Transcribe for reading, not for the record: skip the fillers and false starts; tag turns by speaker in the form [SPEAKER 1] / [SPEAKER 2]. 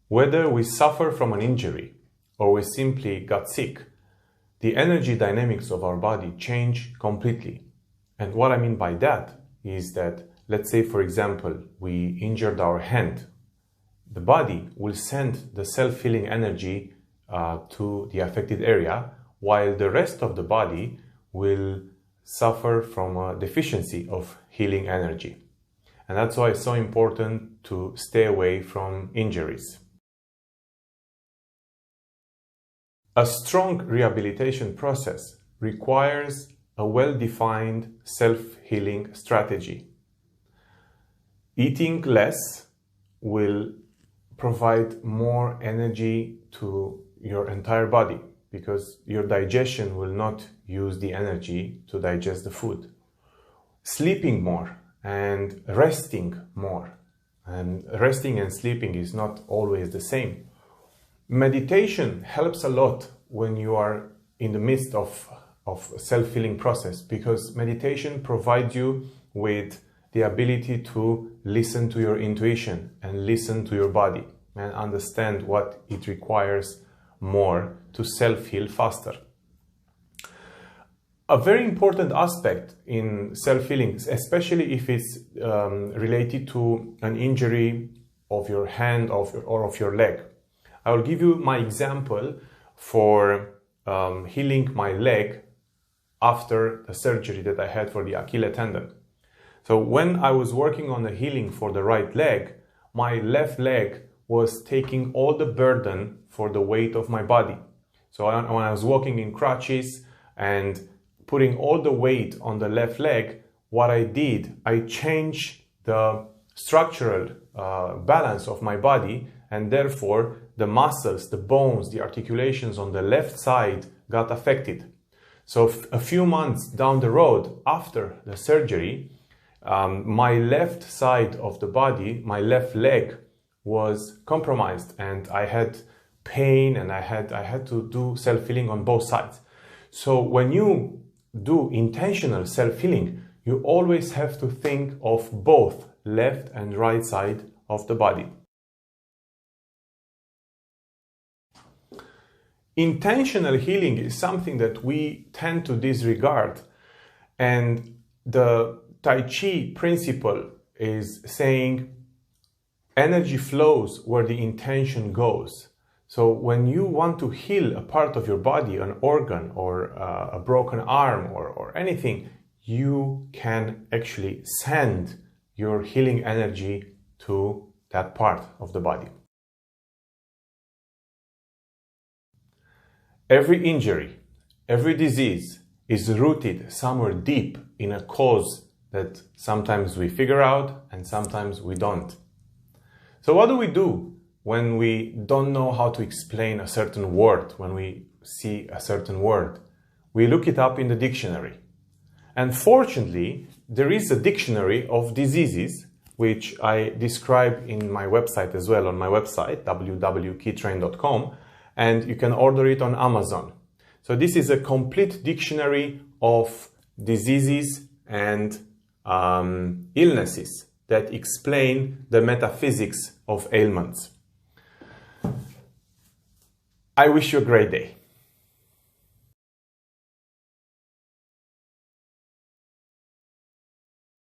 [SPEAKER 1] Whether we suffer from an injury or we simply got sick, the energy dynamics of our body change completely. And what I mean by that is that, let's say, for example, we injured our hand. The body will send the self-healing energy to the affected area, while the rest of the body will suffer from a deficiency of healing energy. And that's why it's so important to stay away from injuries. A strong rehabilitation process requires a well-defined self-healing strategy. Eating less will provide more energy to your entire body because your digestion will not use the energy to digest the food. Sleeping more and resting more. And resting and sleeping is not always the same. Meditation helps a lot when you are in the midst of self-healing process, because meditation provides you with the ability to listen to your intuition and listen to your body and understand what it requires more to self-heal faster. A very important aspect in self-healing, especially if it's related to an injury of your hand or of your leg. I will give you my example for healing my leg after the surgery that I had for the Achilles tendon. So when I was working on the healing for the right leg, my left leg was taking all the burden for the weight of my body. So when I was walking in crutches and putting all the weight on the left leg, what I did, I changed the structural balance of my body, and therefore the muscles, the bones, the articulations on the left side got affected. So a few months down the road after the surgery, my left side of the body, my left leg, was compromised, and I had pain, and I had to do self-healing on both sides. So when you do intentional self-healing, you always have to think of both left and right side of the body. Intentional healing is something that we tend to disregard, and the Tai Chi principle is saying energy flows where the intention goes. So when you want to heal a part of your body, an organ or a broken arm or anything, you can actually send your healing energy to that part of the body. Every injury, every disease is rooted somewhere deep in a cause that sometimes we figure out and sometimes we don't. So what do we do when we don't know how to explain a certain word, when we see a certain word? We look it up in the dictionary. And fortunately, there is a dictionary of diseases, which I describe in my website as well, on my website, www.keytrain.com, and you can order it on Amazon. So this is a complete dictionary of diseases and illnesses that explain the metaphysics of ailments. I wish you a great day.